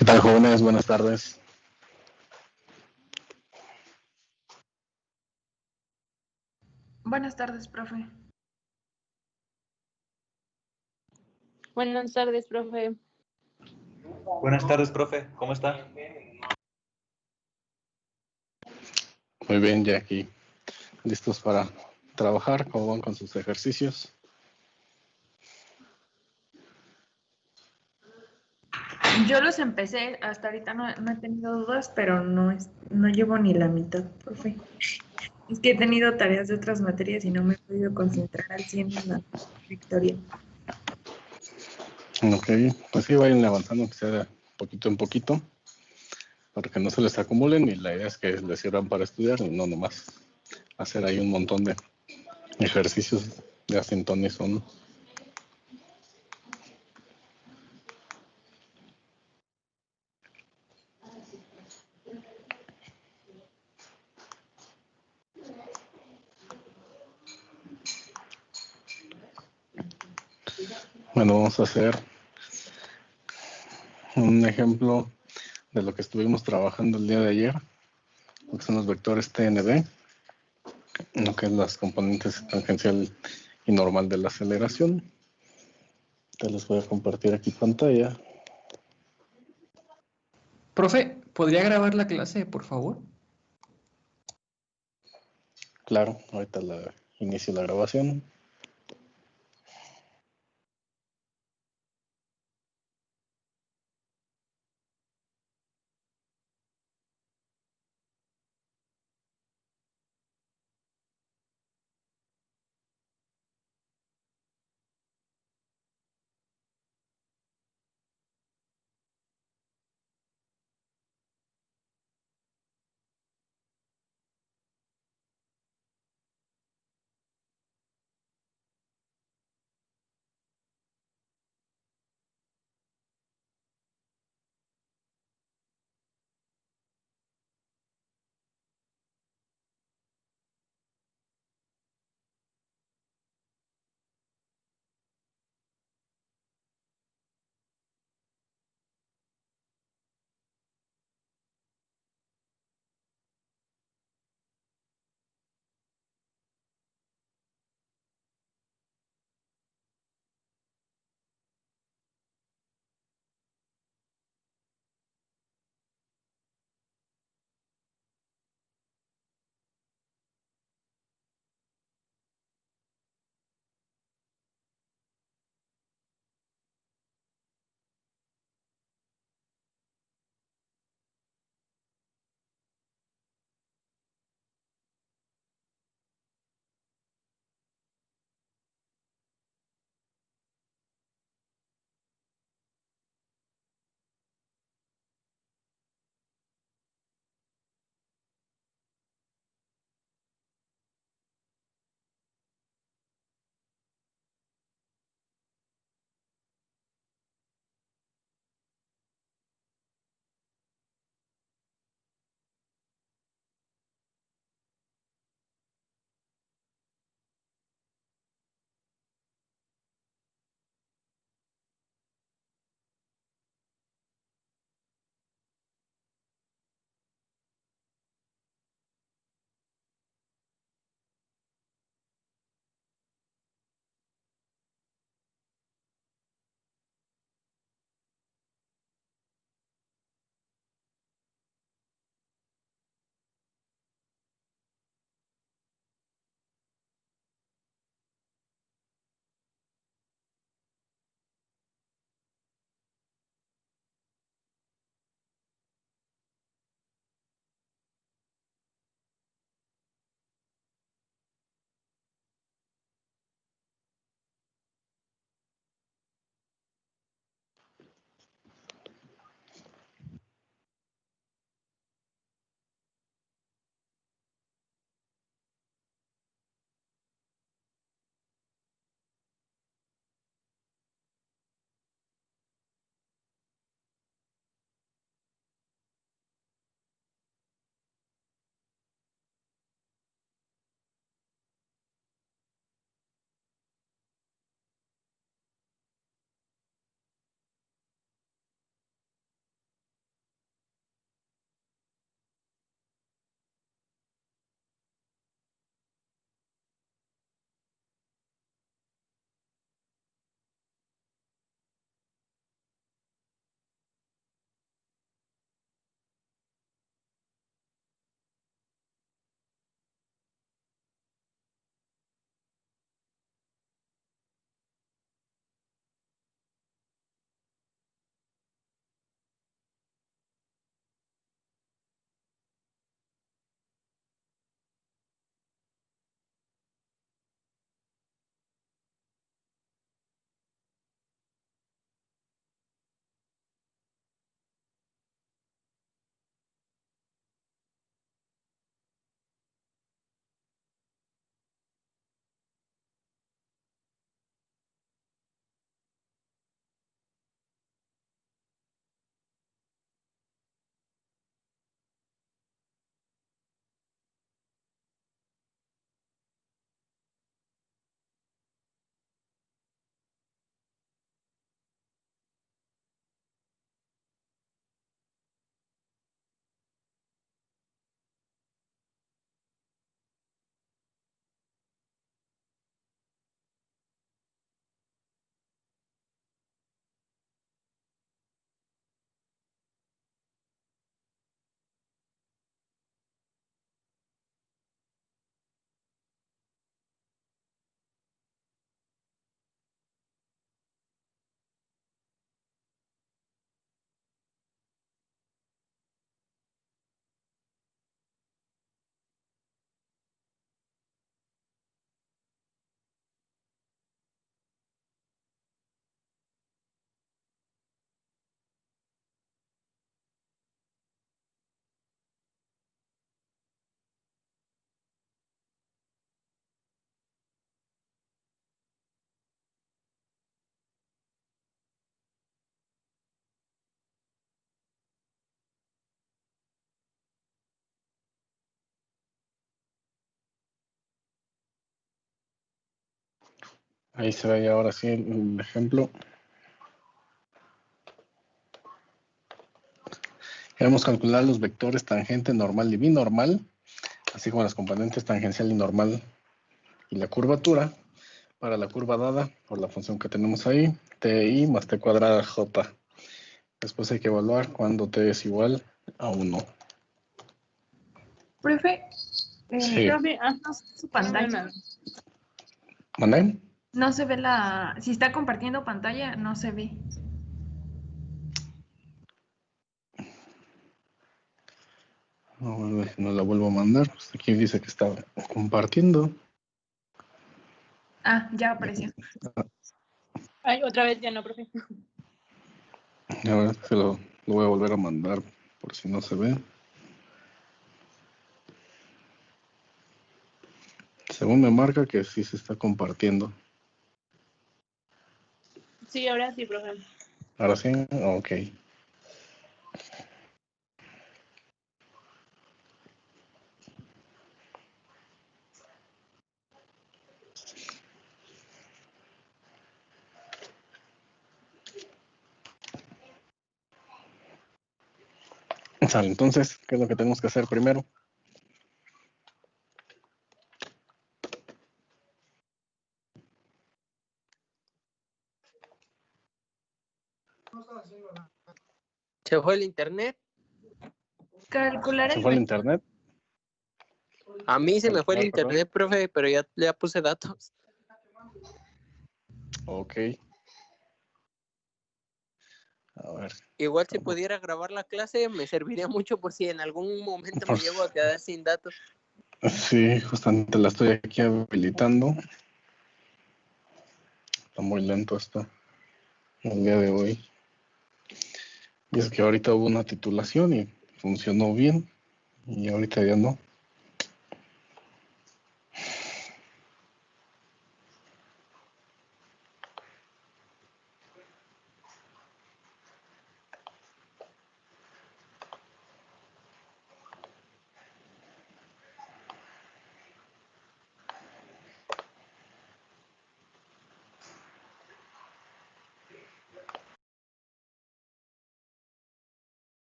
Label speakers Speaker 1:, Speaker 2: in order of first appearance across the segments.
Speaker 1: ¿Qué tal, jóvenes? Buenas tardes.
Speaker 2: Buenas tardes, profe.
Speaker 3: Buenas tardes, profe.
Speaker 4: Buenas tardes, profe. ¿Cómo está?
Speaker 1: Muy bien, ya aquí listos para trabajar. ¿Cómo van con sus ejercicios?
Speaker 2: Yo los empecé, hasta ahorita no he tenido dudas, pero no llevo ni la mitad, profe. Es que he tenido tareas de otras materias y no me he podido concentrar al 100 en la victoria.
Speaker 1: Ok, pues sí, vayan avanzando, que sea de poquito en poquito, para que no se les acumulen, y la idea es que les sirvan para estudiar y no nomás hacer ahí un montón de ejercicios de asintón y son. Bueno, vamos a hacer un ejemplo de lo que estuvimos trabajando el día de ayer, lo que son los vectores TNB, lo que es las componentes tangencial y normal de la aceleración. Te les voy a compartir aquí pantalla.
Speaker 5: Profe, ¿podría grabar la clase, por favor?
Speaker 1: Claro, ahorita inicio la grabación. Ahí se ve ahora sí el ejemplo. Queremos calcular los vectores tangente, normal y binormal, así como las componentes tangencial y normal y la curvatura para la curva dada por la función que tenemos ahí, ti más t cuadrada j. Después hay que evaluar cuando t es igual a 1.
Speaker 2: Profe,
Speaker 1: Sí.
Speaker 2: profe, no sé su pantalla.
Speaker 1: ¿Mandé?
Speaker 2: No se ve si está compartiendo pantalla, no se ve.
Speaker 1: No la vuelvo a mandar. Pues aquí dice que está compartiendo.
Speaker 2: Ah, ya apareció.
Speaker 3: Ay, otra vez ya no, profe.
Speaker 1: A ver, se lo voy a volver a mandar por si no se ve. Según me marca que sí se está compartiendo.
Speaker 3: Sí, ahora sí, profe.
Speaker 1: Ahora sí, ok. Sale, entonces, ¿qué es lo que tenemos que hacer primero?
Speaker 6: ¿Se fue el internet?
Speaker 2: Calcular
Speaker 1: ¿Se
Speaker 2: el
Speaker 1: fue al
Speaker 2: vector.
Speaker 1: internet?
Speaker 6: A mí se me fue el
Speaker 1: Calcular, perdón.
Speaker 6: internet, profe, pero ya puse datos.
Speaker 1: Ok. A ver.
Speaker 6: Igual si pudiera grabar la clase me serviría mucho por si en algún momento me
Speaker 1: Por-
Speaker 6: llego a quedar sin datos.
Speaker 1: Sí, justamente la estoy aquí habilitando. Está muy lento esto el día de hoy. Y es que ahorita hubo una titulación y funcionó bien. Y ahorita ya no.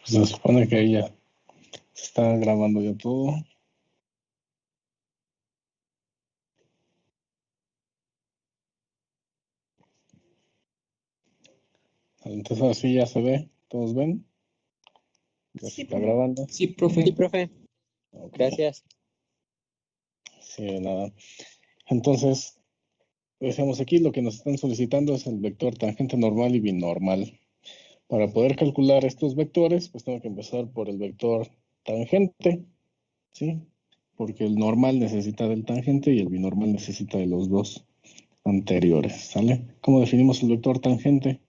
Speaker 1: Pues se supone que ahí ya se está grabando ya todo. Entonces ahora sí ya se ve. ¿Todos ven? Ya se está grabando.
Speaker 5: Sí, profe.
Speaker 6: Sí, profe.
Speaker 1: Ok.
Speaker 6: Gracias.
Speaker 1: Sí, de nada. Entonces, decíamos aquí, lo que nos están solicitando es el vector tangente normal y binormal. Para poder calcular estos vectores, pues tengo que empezar por el vector tangente, ¿sí? Porque el normal necesita del tangente y el binormal necesita de los dos anteriores, ¿sale? ¿Cómo definimos el vector tangente?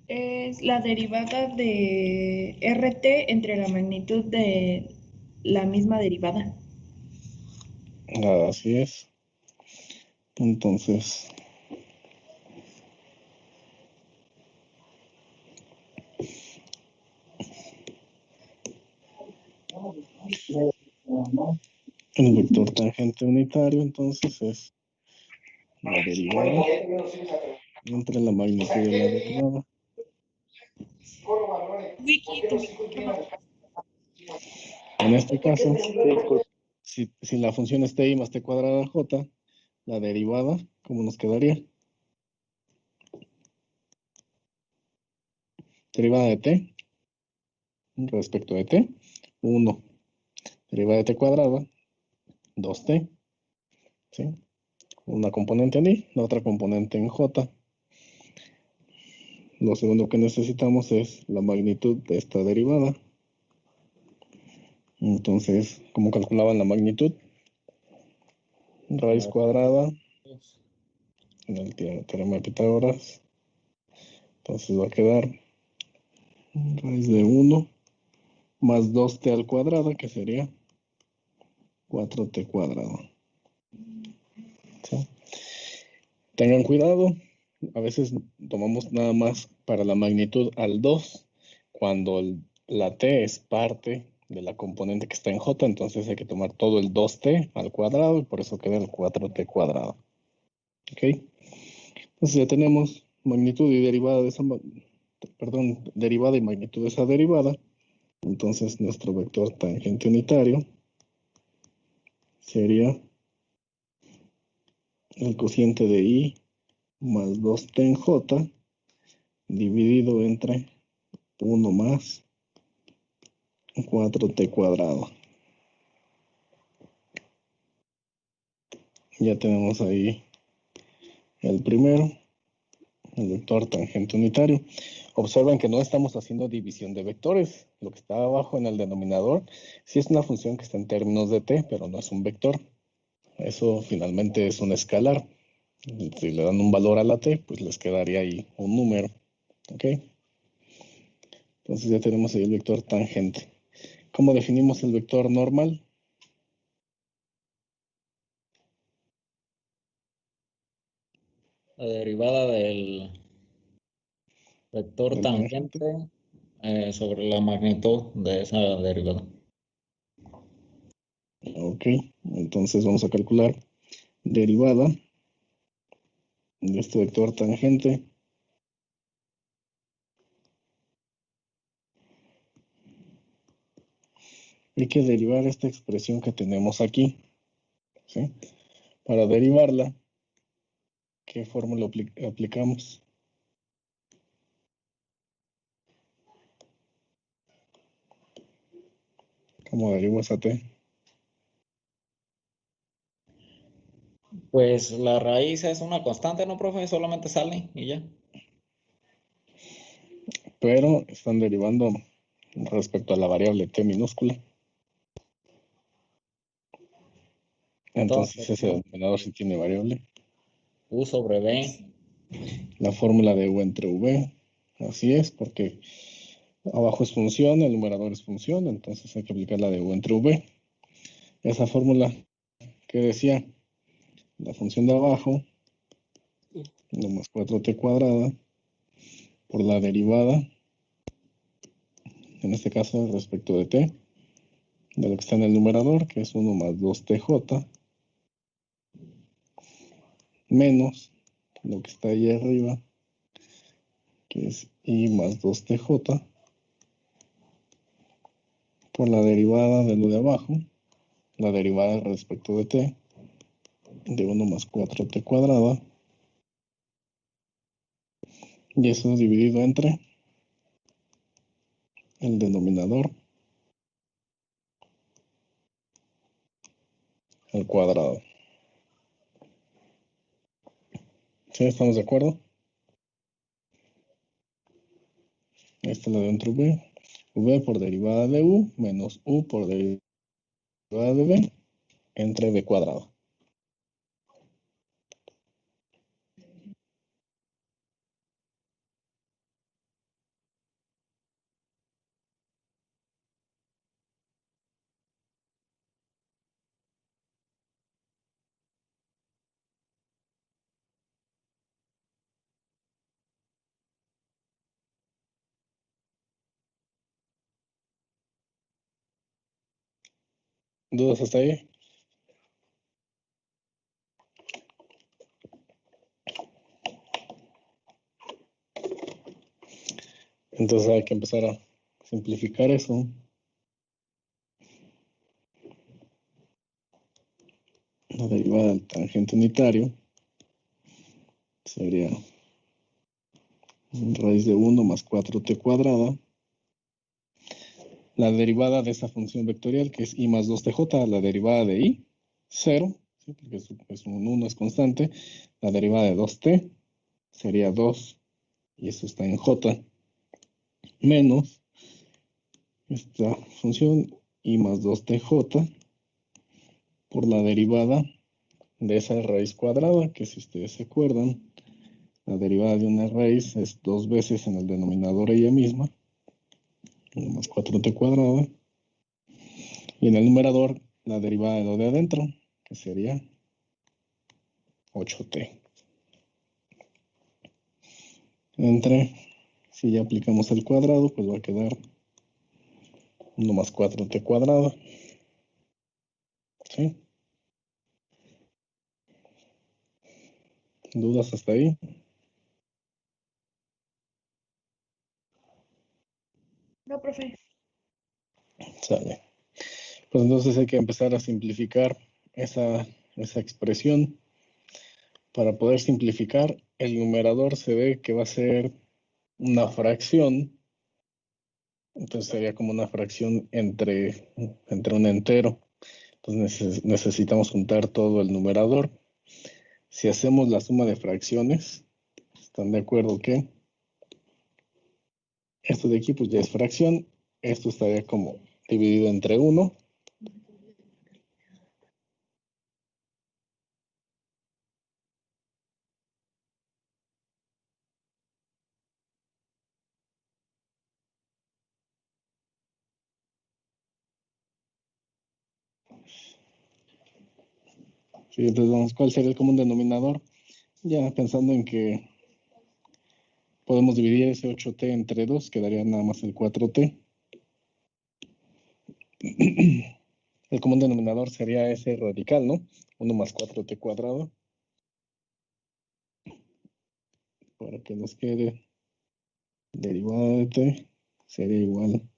Speaker 2: Es la derivada de RT entre la magnitud de la misma derivada.
Speaker 1: Así es. Entonces, el vector tangente unitario, entonces, es la derivada entre la magnitud de la derivada.
Speaker 2: Vicky, tu micrófono.
Speaker 1: En este caso,
Speaker 6: Disculpe.
Speaker 1: si la función es ti más t cuadrada j, la derivada, ¿cómo nos quedaría? Derivada de t respecto de t, 1. derivada de t cuadrada, 2t, ¿sí? Una componente en i, la otra componente en j. Lo segundo que necesitamos es la magnitud de esta derivada. Entonces, ¿cómo calculaban la magnitud? Raíz cuadrada en el teorema de Pitágoras. Entonces va a quedar raíz de 1 más 2t al cuadrado, que sería 4t cuadrado. ¿Sí? Tengan cuidado, a veces tomamos nada más para la magnitud al 2, cuando la t es parte de la componente que está en j, entonces hay que tomar todo el 2t al cuadrado, y por eso queda el 4t cuadrado. ¿Ok? Entonces ya tenemos magnitud y derivada de esa, derivada y magnitud de esa derivada. Entonces nuestro vector tangente unitario sería el cociente de i más 2t en j dividido entre 1 más 4t cuadrado. Ya tenemos ahí el primero, el vector tangente unitario. Observen que no estamos haciendo división de vectores. Lo que está abajo en el denominador sí es una función que está en términos de t, pero no es un vector. Eso finalmente es un escalar. Si le dan un valor a la t, pues les quedaría ahí un número. ¿Ok? Entonces ya tenemos ahí el vector tangente. ¿Cómo definimos el vector normal?
Speaker 7: La derivada del vector
Speaker 1: Del tangente.
Speaker 7: tangente sobre la magnitud de esa derivada.
Speaker 1: Ok, entonces vamos a calcular derivada de este vector tangente. Hay que derivar esta expresión que tenemos aquí, ¿sí? Para derivarla, ¿qué fórmula aplicamos? ¿Cómo derivo esa t?
Speaker 7: Pues la raíz es una constante, ¿no, profe? Solamente sale y ya.
Speaker 1: Pero están derivando respecto a la variable t minúscula. Entonces ese denominador sí tiene variable.
Speaker 7: U sobre B.
Speaker 1: La fórmula de u entre v. Así es, porque abajo es función, el numerador es función, entonces hay que aplicar la de u entre v. Esa fórmula que decía, la función de abajo, 1 más 4t cuadrada, por la derivada, en este caso respecto de t, de lo que está en el numerador, que es 1 más 2tj, menos lo que está ahí arriba, que es i más 2tj, por la derivada de lo de abajo, la derivada respecto de t, de 1 más 4t cuadrada, y eso es dividido entre el denominador al cuadrado. ¿Sí? ¿Estamos de acuerdo? Esta es la de entre v. V por derivada de u menos u por derivada de b entre b cuadrado. ¿Dudas hasta ahí? Entonces hay que empezar a simplificar eso. La derivada del tangente unitario sería raíz de 1 más 4t cuadrada la derivada de esa función vectorial, que es i más 2tj, la derivada de i, 0, ¿sí? Porque es un 1, es constante. La derivada de 2t sería 2, y eso está en j, menos esta función i más 2tj por la derivada de esa raíz cuadrada, que si ustedes se acuerdan, la derivada de una raíz es 2 veces en el denominador ella misma, 1 más 4t cuadrada, y en el numerador la derivada de lo de adentro, que sería 8t. Entre, si ya aplicamos el cuadrado, pues va a quedar 1 más 4t cuadrada. ¿Sí? ¿Dudas hasta ahí?
Speaker 2: No, profe.
Speaker 1: Sale. Pues entonces hay que empezar a simplificar esa expresión. Para poder simplificar, el numerador se ve que va a ser una fracción. Entonces sería como una fracción entre un entero. Entonces necesitamos juntar todo el numerador. Si hacemos la suma de fracciones, ¿están de acuerdo que esto de aquí pues ya es fracción? Esto estaría como dividido entre 1. Sí, entonces, ¿cuál sería el común denominador? Ya pensando en que podemos dividir ese 8t entre 2, quedaría nada más el 4t. El común denominador sería ese radical, ¿no? 1 más 4t cuadrado. Para que nos quede derivada de t, sería igual.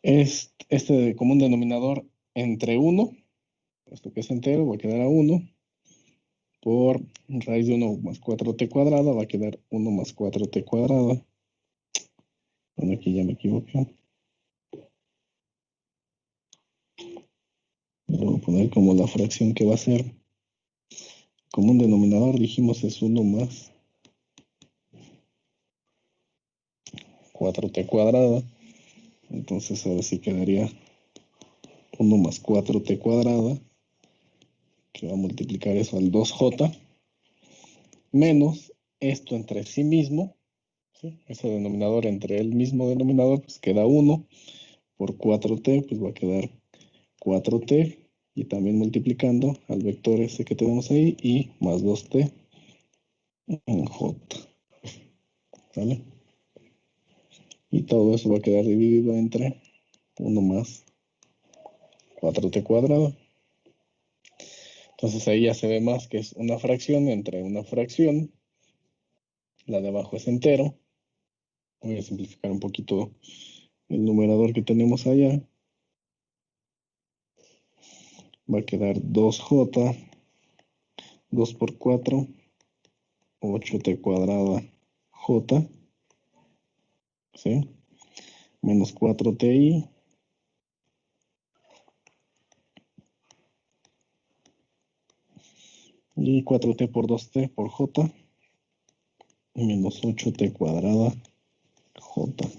Speaker 1: Este común denominador entre 1, esto que es entero, va a quedar a 1, por raíz de 1 más 4t cuadrada, va a quedar 1 más 4t cuadrada. Bueno, aquí ya me equivoqué. Lo voy a poner como la fracción que va a ser. Común denominador, dijimos, es 1 más 4t cuadrada. Entonces ahora sí quedaría 1 más 4t cuadrada, que va a multiplicar eso al 2j, menos esto entre sí mismo, ¿sí? Ese denominador entre el mismo denominador, pues queda 1 por 4t, pues va a quedar 4t, y también multiplicando al vector ese que tenemos ahí, y más 2t en j, ¿vale? Y todo eso va a quedar dividido entre 1 más 4t cuadrado. Entonces ahí ya se ve más que es una fracción entre una fracción. La de abajo es entero. Voy a simplificar un poquito el numerador que tenemos allá. Va a quedar 2j, 2 por 4, 8t cuadrada j, ¿sí? Menos 4ti, y 4t por 2t por j, menos 8t cuadrada j.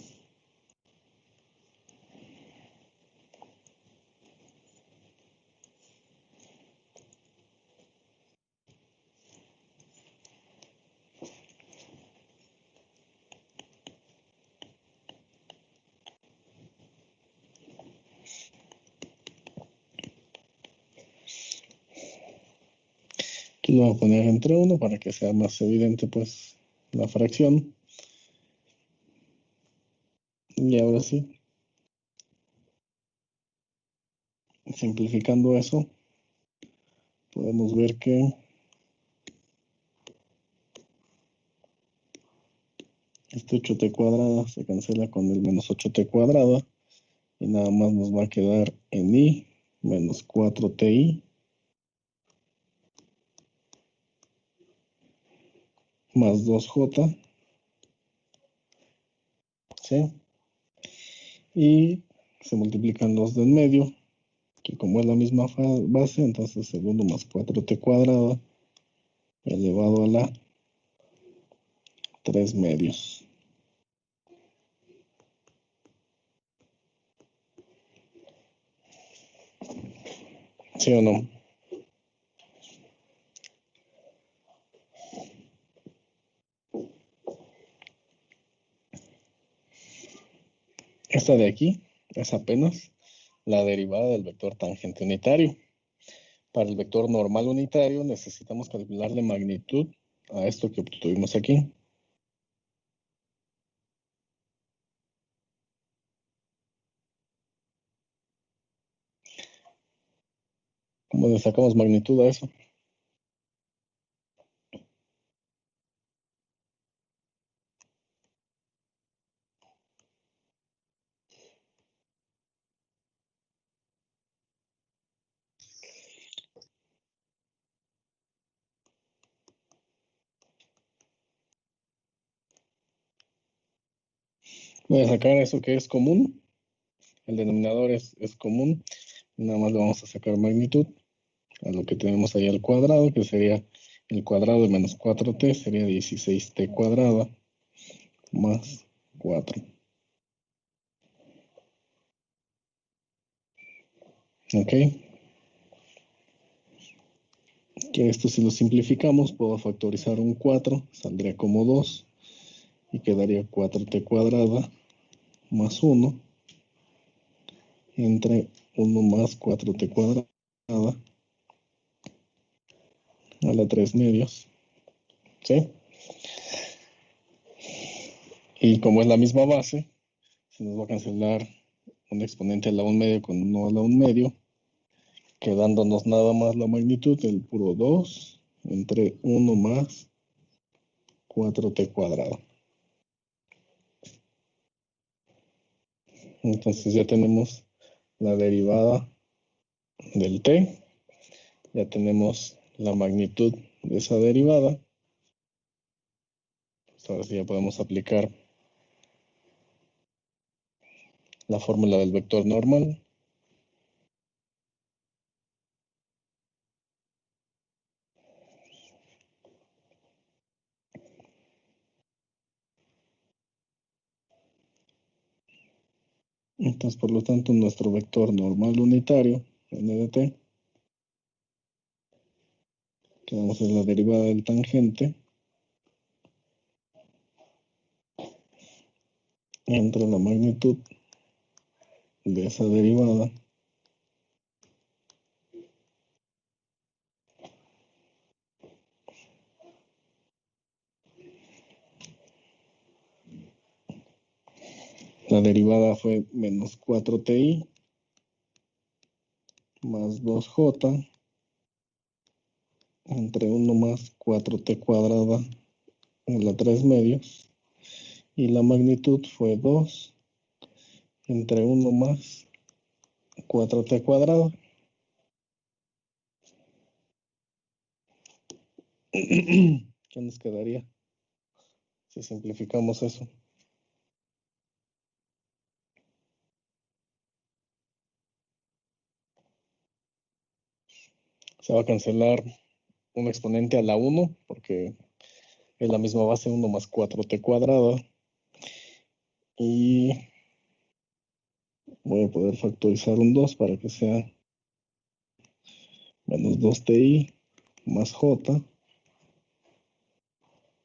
Speaker 1: Aquí lo voy a poner entre 1 para que sea más evidente pues la fracción. Y ahora sí, simplificando eso, podemos ver que este 8t cuadrada se cancela con el menos 8t cuadrada, y nada más nos va a quedar en i menos 4ti más 2j ¿sí? Y se multiplican los del medio, que como es la misma base, entonces el 1 más 4t cuadrada elevado a la 3 medios. ¿Sí o no? Esta de aquí es apenas la derivada del vector tangente unitario. Para el vector normal unitario necesitamos calcularle magnitud a esto que obtuvimos aquí. ¿Cómo le sacamos magnitud a eso? Voy a sacar eso que es común. El denominador es común. Nada más le vamos a sacar magnitud a lo que tenemos ahí al cuadrado, que sería el cuadrado de menos 4t, sería 16t cuadrada más 4. ¿Ok? Que esto si lo simplificamos, puedo factorizar un 4, saldría como 2 y quedaría 4t cuadrada más 1 entre 1 más 4t cuadrada a la 3 medios. ¿Sí? Y como es la misma base, se nos va a cancelar un exponente a la 1 medio con 1 a la 1 medio, quedándonos nada más la magnitud del puro 2 entre 1 más 4t cuadrado. Entonces ya tenemos la derivada del t, ya tenemos la magnitud de esa derivada. Pues ahora sí ya podemos aplicar la fórmula del vector normal. Entonces, por lo tanto, nuestro vector normal unitario, n de t, que vamos a hacer la derivada del tangente, entre la magnitud de esa derivada la derivada fue menos 4ti más 2j entre 1 más 4t cuadrada a la 3 medios y la magnitud fue 2 entre 1 más 4t cuadrado. ¿Qué nos quedaría si simplificamos eso? Se va a cancelar un exponente a la 1 porque es la misma base 1 más 4t cuadrada y voy a poder factorizar un 2 para que sea menos 2ti más j,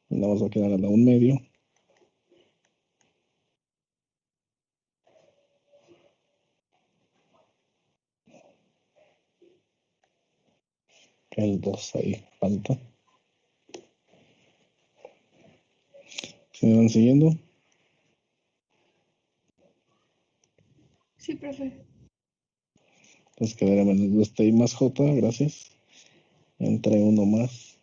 Speaker 1: y nada más va a quedar a la 1 medio. El 2 ahí falta. ¿Se me van siguiendo?
Speaker 2: Sí, profe.
Speaker 1: Entonces quedaría menos 2ti más j, gracias, entre 1 más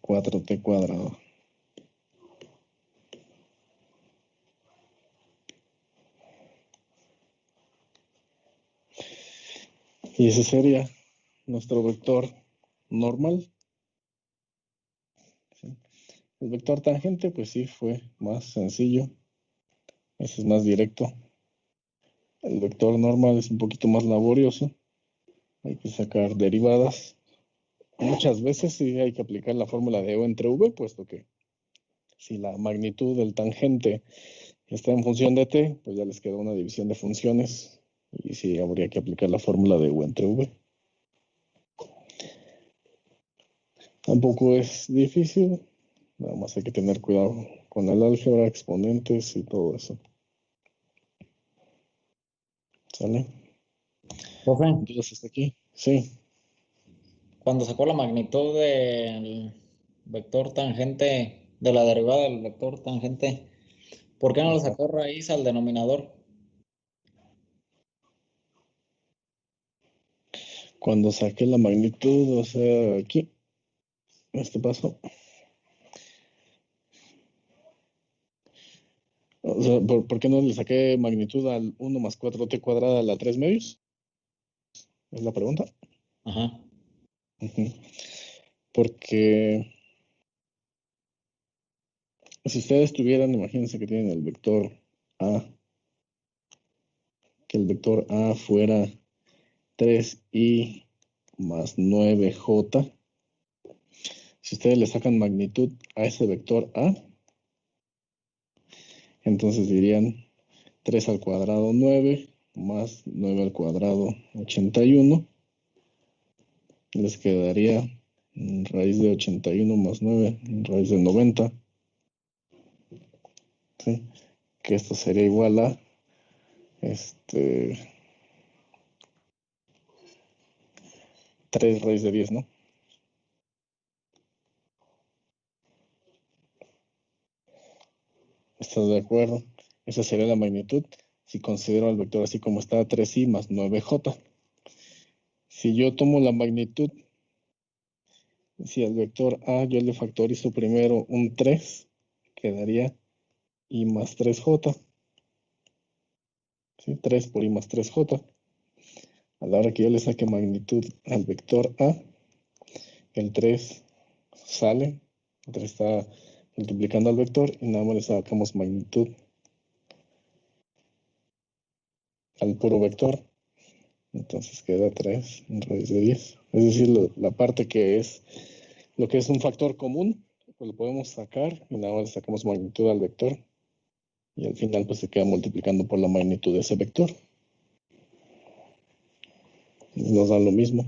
Speaker 1: 4t cuadrado. Y ese sería nuestro vector normal. ¿Sí? El vector tangente, pues sí, fue más sencillo. Ese es más directo. El vector normal es un poquito más laborioso. Hay que sacar derivadas. Muchas veces sí hay que aplicar la fórmula de O entre V, puesto que si la magnitud del tangente está en función de t, pues ya les queda una división de funciones. Y sí habría que aplicar la fórmula de U entre V. Tampoco es difícil. Nada más hay que tener cuidado con el álgebra, exponentes y todo eso. ¿Sale?
Speaker 7: Profe,
Speaker 1: Entonces hasta aquí. Sí.
Speaker 7: cuando sacó la magnitud del vector tangente, de la derivada del vector tangente, ¿por qué no le
Speaker 1: Ajá.
Speaker 7: sacó raíz al denominador?
Speaker 1: Cuando saqué la magnitud, o sea, aquí, este paso. O sea, ¿por qué no le saqué magnitud al 1 más 4t cuadrada a la 3 medios? Es la pregunta.
Speaker 7: Ajá.
Speaker 1: Ujú. Porque si ustedes tuvieran, imagínense que tienen el vector A, que el vector A fuera 3i más 9j. Si ustedes le sacan magnitud a ese vector A, entonces dirían 3 al cuadrado 9 más 9 al cuadrado 81. Les quedaría raíz de 81 más 9, raíz de 90. ¿Sí? Que esto sería igual a 3 raíz de 10, ¿no? ¿Estás de acuerdo? Esa sería la magnitud si considero al vector así como está, 3i más 9j. Si yo tomo la magnitud, si al vector A yo le factorizo primero un 3, quedaría i más 3j. ¿Sí? 3 por i más 3j. A la hora que yo le saque magnitud al vector A, el 3 sale, el 3 está multiplicando al vector y nada más le sacamos magnitud al puro vector. Entonces queda 3 en raíz de 10. Es decir, la parte que es lo que es un factor común, pues lo podemos sacar y nada más le sacamos magnitud al vector. Y al final pues se queda multiplicando por la magnitud de ese vector. Y nos da lo mismo.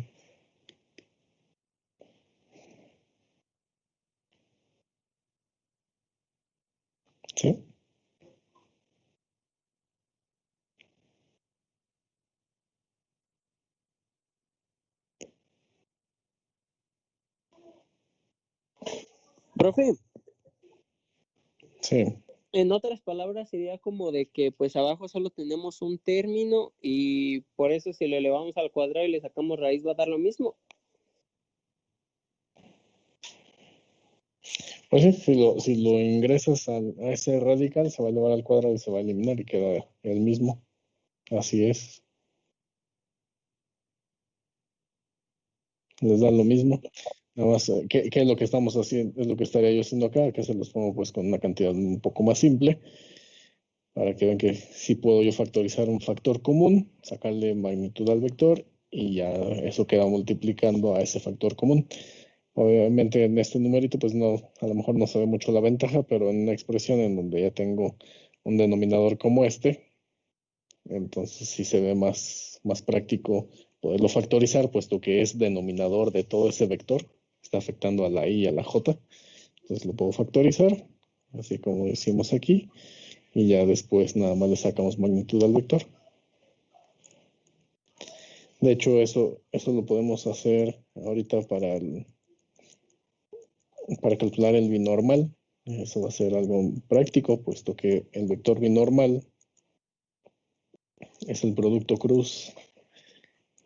Speaker 1: ¿Sí?
Speaker 6: Profe,
Speaker 1: Sí.
Speaker 6: en otras palabras sería como de que pues abajo solo tenemos un término y por eso si lo elevamos al cuadrado y le sacamos raíz va a dar lo mismo.
Speaker 1: Pues sí, si lo ingresas a ese radical, se va a elevar al cuadrado y se va a eliminar y queda el mismo. Así es. Les da lo mismo. Nada más, ¿qué es lo que estamos haciendo? Es lo que estaría yo haciendo acá, que se los pongo pues con una cantidad un poco más simple, para que vean que sí puedo yo factorizar un factor común, sacarle magnitud al vector y ya eso queda multiplicando a ese factor común. Obviamente en este numerito pues no, a lo mejor no se ve mucho la ventaja, pero en una expresión en donde ya tengo un denominador como este, entonces sí se ve más práctico poderlo factorizar, puesto que es denominador de todo ese vector, está afectando a la i y a la j. Entonces lo puedo factorizar, así como decimos aquí, y ya después nada más le sacamos magnitud al vector. De hecho, eso lo podemos hacer ahorita para calcular el binormal. Eso va a ser algo práctico, puesto que el vector binormal es el producto cruz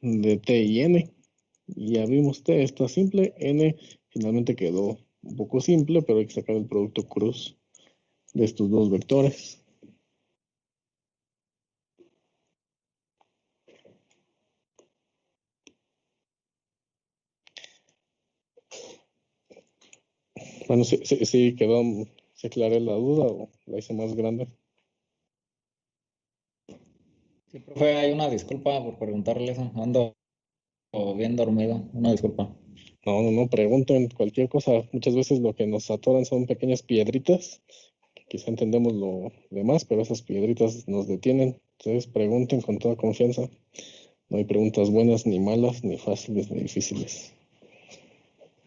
Speaker 1: de t y n. Y ya vimos t está simple, n finalmente quedó un poco simple, pero hay que sacar el producto cruz de estos dos vectores. Bueno, sí quedó, se aclaré la duda o la hice más grande.
Speaker 7: Sí, profe, hay una disculpa por preguntarle eso. Ando bien dormido. Una disculpa.
Speaker 1: No, pregunten cualquier cosa. Muchas veces lo que nos atoran son pequeñas piedritas. Quizá entendemos lo demás, pero esas piedritas nos detienen. Entonces pregunten con toda confianza. No hay preguntas buenas, ni malas, ni fáciles, ni difíciles.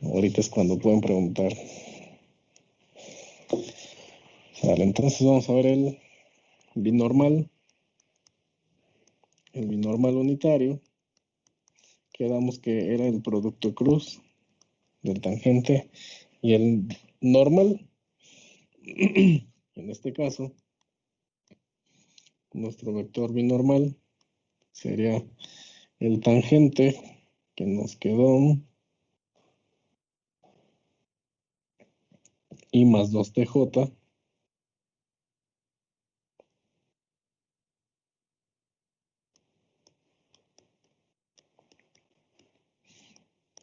Speaker 1: Ahorita es cuando pueden preguntar. Vale, entonces vamos a ver el binormal. El binormal unitario. Quedamos que era el producto cruz del tangente y el normal. En este caso, nuestro vector binormal sería el tangente que nos quedó y más 2tj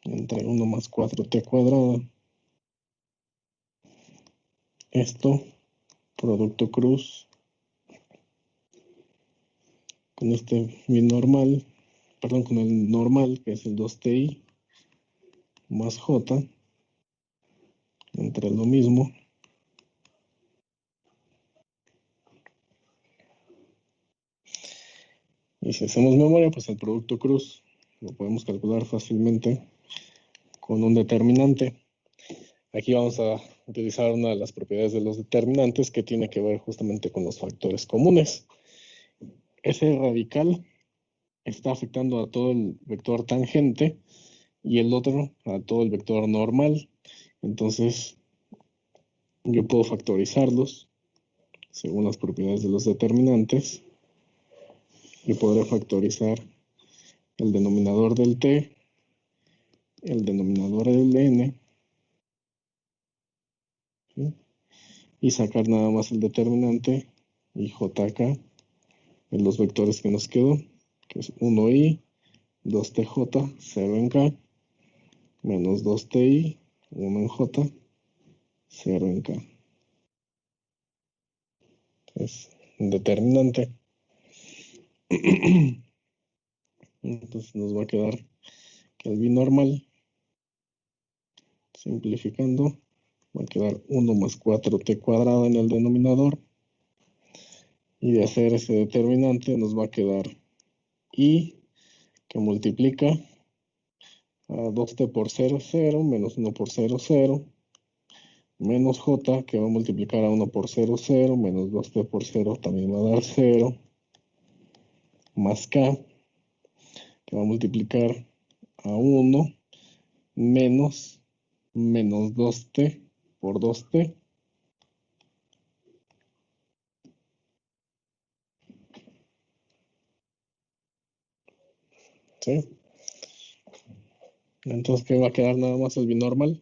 Speaker 1: entre 1 más 4t cuadrado. Esto, producto cruz con este binormal, perdón, con el normal, que es el 2ti más j, entre lo mismo. Y si hacemos memoria, pues el producto cruz lo podemos calcular fácilmente con un determinante. Aquí vamos a utilizar una de las propiedades de los determinantes que tiene que ver justamente con los factores comunes. Ese radical está afectando a todo el vector tangente y el otro a todo el vector normal. Entonces, yo puedo factorizarlos según las propiedades de los determinantes. Y podré factorizar el denominador del t, el denominador del n, ¿sí? Y sacar nada más el determinante y jk en los vectores que nos quedó, que es 1i, 2tj, 0 en k, menos 2ti, 1 en j, 0 en k. Es un determinante. Entonces nos va a quedar que el binormal, simplificando, va a quedar 1 más 4t cuadrado en el denominador. Y de hacer ese determinante nos va a quedar i, que multiplica a 2t por 0, 0, menos 1 por 0, 0, menos j, que va a multiplicar a 1 por 0, 0, menos 2t por 0, también va a dar 0, más k, que va a multiplicar a 1, menos 2t por 2t. ¿Sí? Entonces, ¿qué va a quedar nada más el binormal?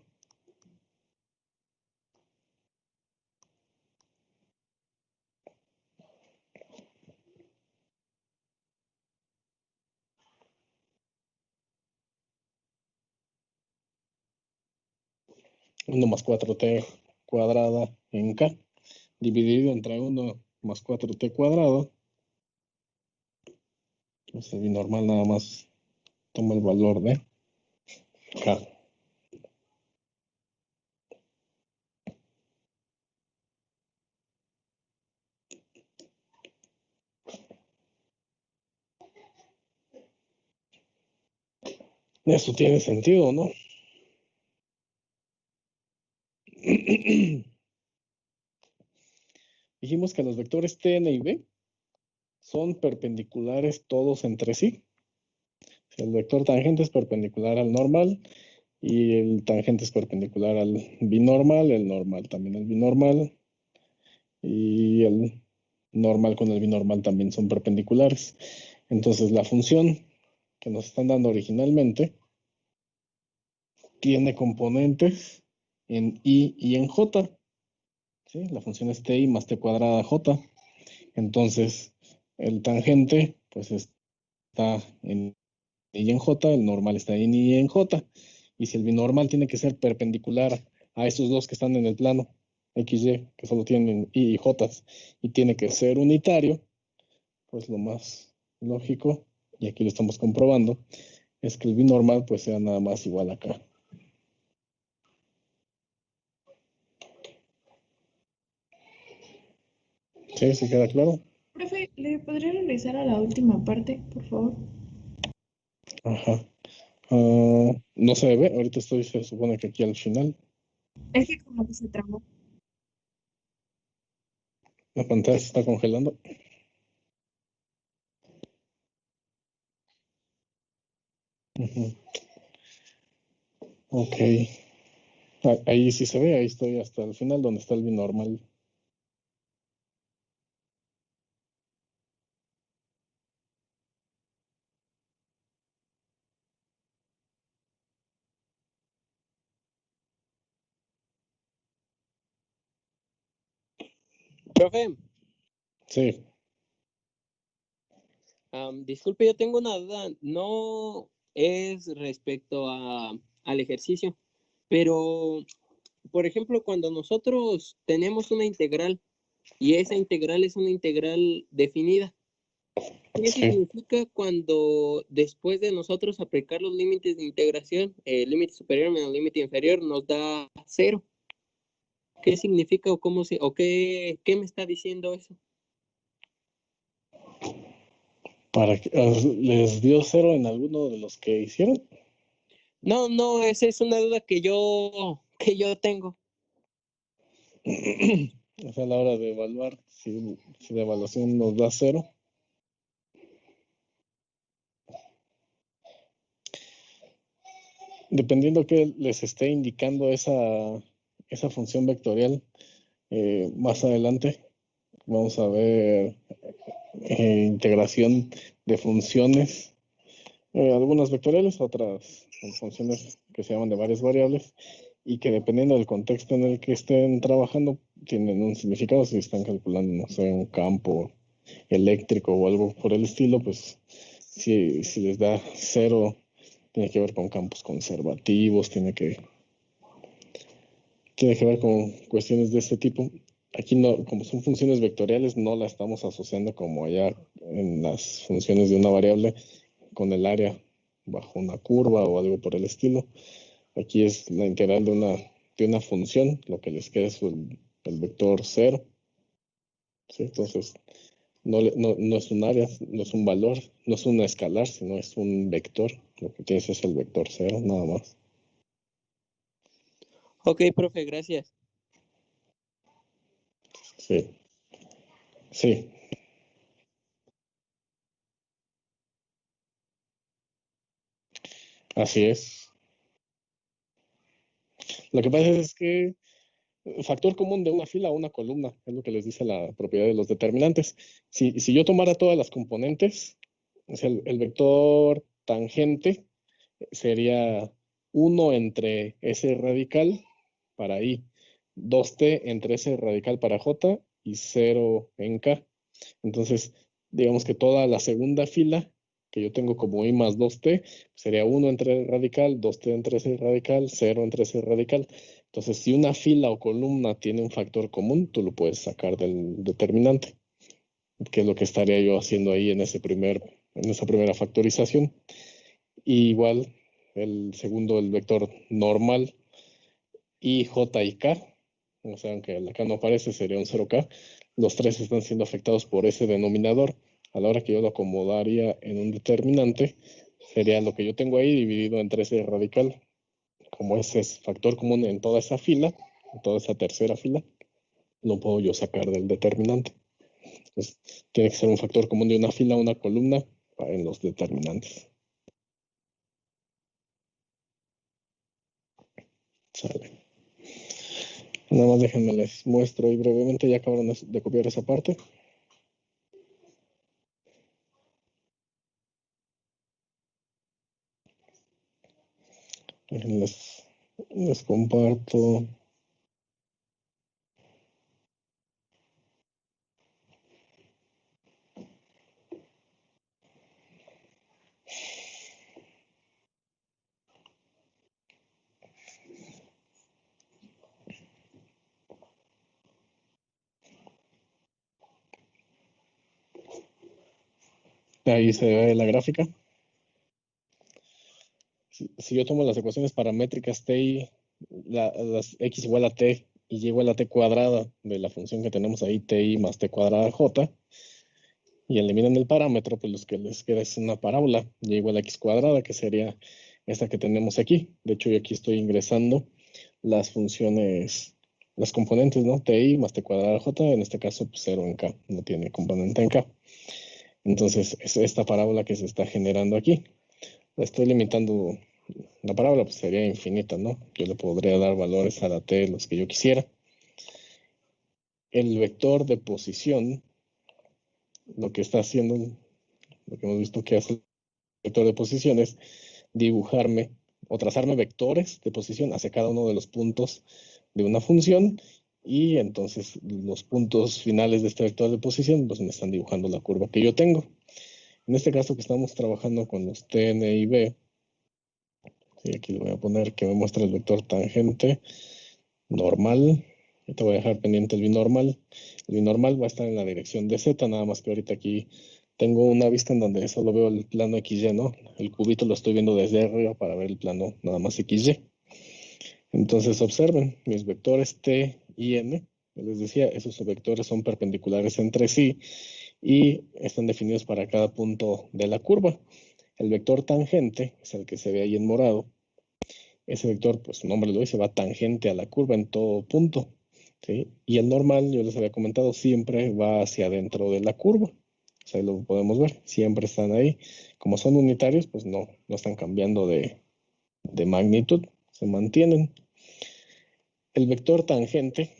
Speaker 1: Uno más 4t cuadrada en k, dividido entre 1 más 4t cuadrado. Entonces, el binormal nada más toma el valor de k. Eso tiene sentido, ¿no? Dijimos que los vectores t, n y b son perpendiculares todos entre sí. El vector tangente es perpendicular al normal y el tangente es perpendicular al binormal, el normal también al binormal y el normal con el binormal también son perpendiculares. Entonces la función que nos están dando originalmente tiene componentes en i y en j. ¿Sí? La función es ti más t cuadrada j. Entonces el tangente pues está en i y en j, el normal está en i y en j. Y si el binormal tiene que ser perpendicular a esos dos que están en el plano, XY, que solo tienen Y y J, y tiene que ser unitario, pues lo más lógico, y aquí lo estamos comprobando, es que el binormal pues sea nada más igual acá. ¿Sí? ¿Sí queda claro?
Speaker 2: Profe, ¿le podría regresar a la última parte, por favor?
Speaker 1: Ajá. No se ve, ahorita se supone que aquí al final,
Speaker 2: Es que como que se trabó.
Speaker 1: la pantalla se está congelando. Ujú. Ok. Ahí sí se ve, ahí estoy hasta el final donde está el binormal.
Speaker 6: Profe,
Speaker 1: Sí,
Speaker 6: disculpe, yo tengo una duda. No es respecto al ejercicio, pero, por ejemplo, cuando nosotros tenemos una integral y esa integral es una integral definida, ¿qué
Speaker 1: sí.
Speaker 6: significa cuando después de nosotros aplicar los límites de integración, el límite superior menos el límite inferior nos da cero? ¿Qué significa o cómo se, o qué me está diciendo eso?
Speaker 1: ¿Les dio cero en alguno de los que hicieron?
Speaker 6: No, no, esa es una duda que yo tengo.
Speaker 1: O sea, a la hora de evaluar, si la evaluación nos da cero. Dependiendo que les esté indicando esa función vectorial, más adelante vamos a ver integración de funciones, algunas vectoriales, otras funciones que se llaman de varias variables y que dependiendo del contexto en el que estén trabajando, tienen un significado. Si están calculando, no sé, un campo eléctrico o algo por el estilo, pues si les da cero, tiene que ver con campos conservativos, tiene que ver con cuestiones de este tipo. Aquí no, como son funciones vectoriales, no la estamos asociando como allá en las funciones de una variable con el área bajo una curva o algo por el estilo. Aquí es la integral de una función, lo que les queda es el vector cero. ¿Sí? Entonces, no es un área, no es un valor, no es un escalar, sino es un vector. Lo que tienes es el vector cero, nada más.
Speaker 6: Ok, profe, gracias.
Speaker 1: Sí, sí, así es. Lo que pasa es que factor común de una fila a una columna, es lo que les dice la propiedad de los determinantes. Si yo tomara todas las componentes, o sea, el vector tangente sería 1 entre S radical para I, 2t entre S radical para J y 0 en K. Entonces, digamos que toda la segunda fila que yo tengo como I más 2t sería 1 entre radical, 2t entre S radical, 0 entre S radical. Entonces, si una fila o columna tiene un factor común, tú lo puedes sacar del determinante, que es lo que estaría yo haciendo ahí en esa primera factorización. Y igual, el segundo, el vector normal, I, J y K, o sea, aunque acá no aparece, sería un 0K. Los tres están siendo afectados por ese denominador. A la hora que yo lo acomodaría en un determinante, sería lo que yo tengo ahí dividido entre ese radical. Como ese es factor común en toda esa fila, en toda esa tercera fila, no puedo yo sacar del determinante. Entonces, tiene que ser un factor común de una fila, una columna, en los determinantes. Sale. Nada más déjenme les muestro y brevemente, ya acabaron de copiar esa parte. Les comparto. Ahí se ve la gráfica. Si yo tomo las ecuaciones paramétricas t, las x igual a t y y igual a t cuadrada de la función que tenemos ahí, ti más t cuadrada j, y eliminan el parámetro, pues lo que les queda es una parábola, y igual a x cuadrada, que sería esta que tenemos aquí. De hecho, yo aquí estoy ingresando las funciones, las componentes, ¿no? Ti más t cuadrada j, en este caso, pues 0 en k, no tiene componente en k. Entonces, es esta parábola que se está generando aquí. La estoy limitando, la parábola pues sería infinita, ¿no? Yo le podría dar valores a la t los que yo quisiera. El vector de posición, lo que está haciendo, lo que hemos visto que hace el vector de posición es dibujarme o trazarme vectores de posición hacia cada uno de los puntos de una función, y entonces los puntos finales de este vector de posición pues me están dibujando la curva que yo tengo. En este caso que estamos trabajando con los t, n y b, y aquí le voy a poner que me muestra el vector tangente normal. Y te voy a dejar pendiente el binormal. El binormal va a estar en la dirección de z, nada más que ahorita aquí tengo una vista en donde solo veo el plano XY, ¿no? El cubito lo estoy viendo desde arriba para ver el plano nada más XY. Entonces observen, mis vectores t y n, les decía, esos vectores son perpendiculares entre sí y están definidos para cada punto de la curva. El vector tangente es el que se ve ahí en morado. Ese vector, pues su nombre lo dice, va tangente a la curva en todo punto, ¿sí? Y el normal, yo les había comentado, siempre va hacia adentro de la curva. O sea, ahí lo podemos ver, siempre están ahí. Como son unitarios, pues no están cambiando de magnitud, se mantienen. El vector tangente,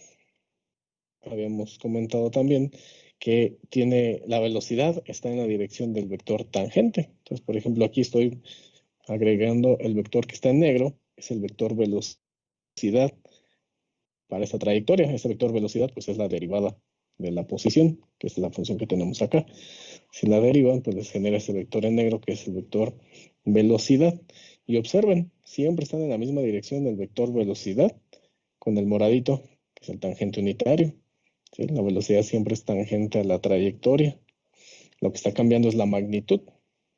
Speaker 1: habíamos comentado también, que tiene la velocidad, está en la dirección del vector tangente. Entonces, por ejemplo, aquí estoy agregando el vector que está en negro, es el vector velocidad para esta trayectoria. Este vector velocidad pues es la derivada de la posición, que es la función que tenemos acá. Si la derivan, pues les genera este vector en negro, que es el vector velocidad. Y observen, siempre están en la misma dirección del vector velocidad, con el moradito, que es el tangente unitario. ¿Sí? La velocidad siempre es tangente a la trayectoria. Lo que está cambiando es la magnitud.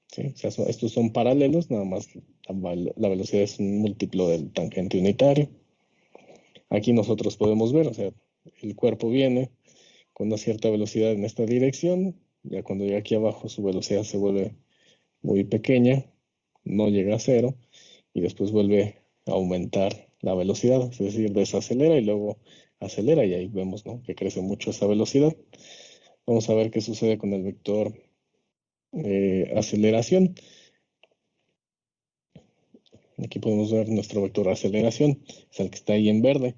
Speaker 1: ¿Sí? O sea, estos son paralelos, nada más la velocidad es un múltiplo del tangente unitario. Aquí nosotros podemos ver, o sea, el cuerpo viene con una cierta velocidad en esta dirección, ya cuando llega aquí abajo su velocidad se vuelve muy pequeña, no llega a cero, y después vuelve a aumentar la velocidad, es decir, desacelera y luego acelera, y ahí vemos, ¿no?, que crece mucho esa velocidad. Vamos a ver qué sucede con el vector aceleración. Aquí podemos ver nuestro vector aceleración, es el que está ahí en verde.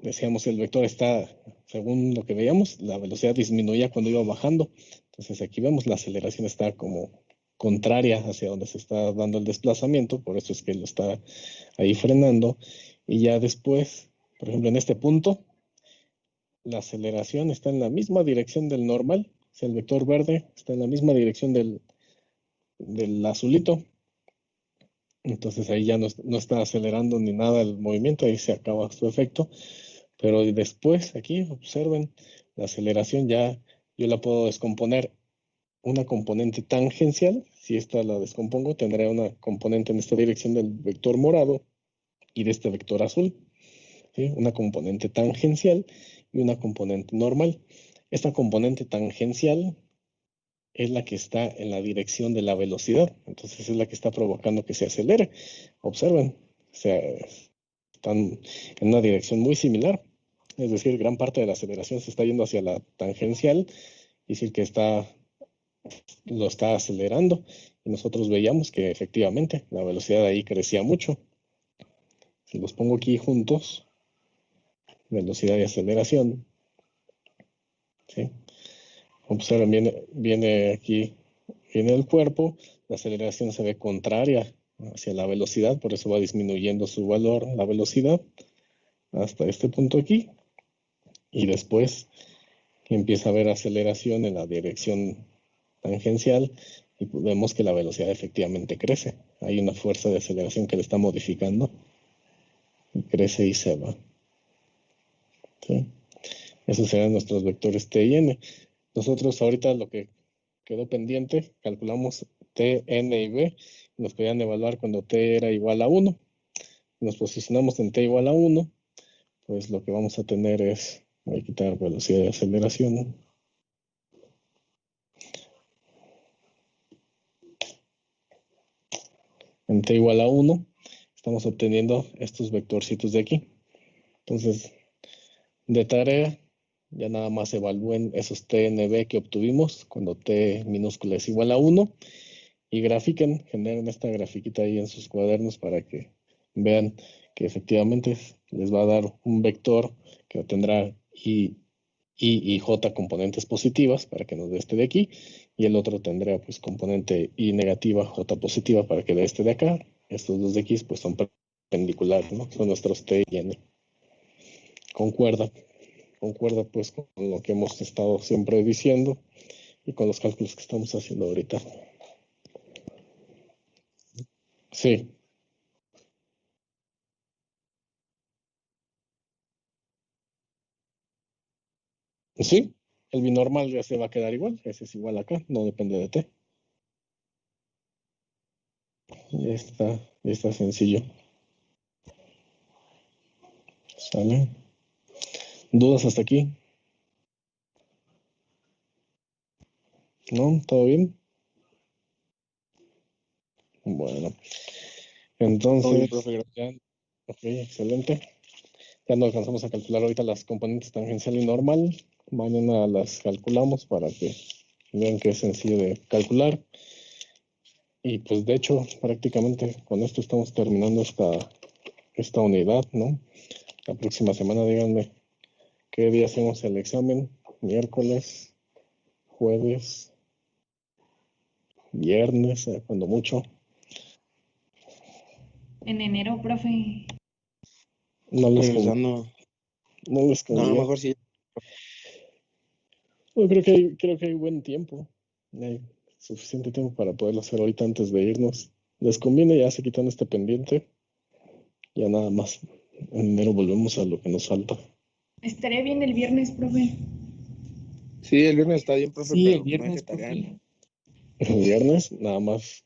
Speaker 1: Decíamos el vector está, según lo que veíamos, la velocidad disminuía cuando iba bajando. Entonces aquí vemos la aceleración está como contraria hacia donde se está dando el desplazamiento, por eso es que lo está ahí frenando. Y ya después, por ejemplo, en este punto, la aceleración está en la misma dirección del normal. O sea, el vector verde está en la misma dirección del azulito. Entonces ahí ya no está acelerando ni nada el movimiento, ahí se acaba su efecto. Pero después, aquí, observen, la aceleración ya yo la puedo descomponer una componente tangencial. Si esta la descompongo, tendré una componente en esta dirección del vector morado y de este vector azul. ¿Sí? Una componente tangencial y una componente normal. Esta componente tangencial es la que está en la dirección de la velocidad. Entonces es la que está provocando que se acelere. Observen, o sea, están en una dirección muy similar. Es decir, gran parte de la aceleración se está yendo hacia la tangencial, y decir que lo está acelerando. Y nosotros veíamos que efectivamente la velocidad ahí crecía mucho. Si los pongo aquí juntos, velocidad y aceleración, ¿sí? Observen, viene aquí, viene el cuerpo, la aceleración se ve contraria hacia la velocidad, por eso va disminuyendo su valor, la velocidad, hasta este punto aquí, y después empieza a haber aceleración en la dirección tangencial, y vemos que la velocidad efectivamente crece. Hay una fuerza de aceleración que le está modificando, y crece y se va. ¿Sí? Esos serán nuestros vectores T y N. Nosotros ahorita lo que quedó pendiente, calculamos T, N y B, nos podían evaluar cuando T era igual a 1. Nos posicionamos en T igual a 1, pues lo que vamos a tener es, voy a quitar velocidad de aceleración. En T igual a 1, estamos obteniendo estos vectorcitos de aquí. Entonces, de tarea, ya nada más evalúen esos TNB que obtuvimos cuando T minúscula es igual a 1 y grafiquen, generen esta grafiquita ahí en sus cuadernos para que vean que efectivamente les va a dar un vector que tendrá I y J componentes positivas para que nos dé este de aquí, y el otro tendrá pues componente I negativa, J positiva para que dé este de acá. Estos dos de X pues son perpendiculares, ¿no? Son nuestros T y N. Concuerda pues con lo que hemos estado siempre diciendo y con los cálculos que estamos haciendo ahorita. Sí. Sí, el binormal ya se va a quedar igual, ese es igual acá, no depende de T. Ya está sencillo. ¿Sale? ¿Dudas hasta aquí? ¿No? ¿Todo bien? Bueno, entonces, ok, excelente. Ya no alcanzamos a calcular ahorita las componentes tangencial y normal. Mañana las calculamos para que vean que es sencillo de calcular. Y pues de hecho, prácticamente con esto estamos terminando esta unidad, ¿no? La próxima semana díganme qué día hacemos el examen. Miércoles, jueves, viernes, cuando mucho.
Speaker 2: En enero, profe.
Speaker 1: No les
Speaker 8: Regresando.
Speaker 1: No les
Speaker 8: No, a lo mejor sí.
Speaker 1: Bueno, creo que hay buen tiempo. Hay suficiente tiempo para poderlo hacer ahorita antes de irnos. Les conviene, ya se quitan este pendiente. Ya nada más. En enero volvemos a lo que nos falta.
Speaker 2: Estaría bien el viernes, profe.
Speaker 8: Sí, el viernes está bien, profe,
Speaker 5: Sí,
Speaker 8: pero
Speaker 5: el viernes,
Speaker 8: no hay tarea,
Speaker 5: profe.
Speaker 8: ¿no?
Speaker 1: El viernes, nada más.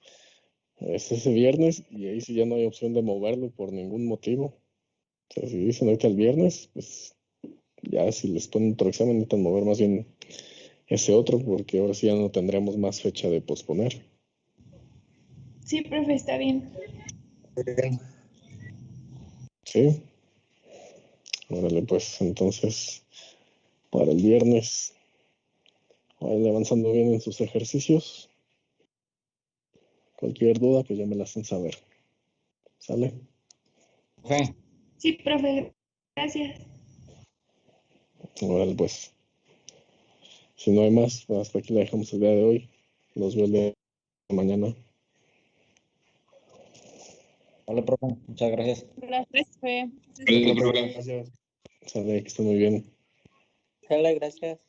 Speaker 1: Es ese viernes y ahí sí ya no hay opción de moverlo por ningún motivo. O sea, si dicen ahorita el viernes, pues ya si les ponen otro examen, necesitan mover más bien ese otro, porque ahora sí ya no tendremos más fecha de posponer.
Speaker 2: Sí, profe, está bien.
Speaker 1: Sí. Órale, pues entonces, para el viernes, vayan avanzando bien en sus ejercicios. Cualquier duda, pues ya me la hacen saber. ¿Sale?
Speaker 7: Profe,
Speaker 2: Sí, profe, gracias.
Speaker 1: Órale, pues. Si no hay más, pues hasta aquí la dejamos el día de hoy. Los veo el día de mañana.
Speaker 7: vale, profe, muchas gracias.
Speaker 3: Gracias, profe.
Speaker 8: Sí, profe, gracias.
Speaker 1: Sale, que estén muy bien.
Speaker 6: Sale, gracias.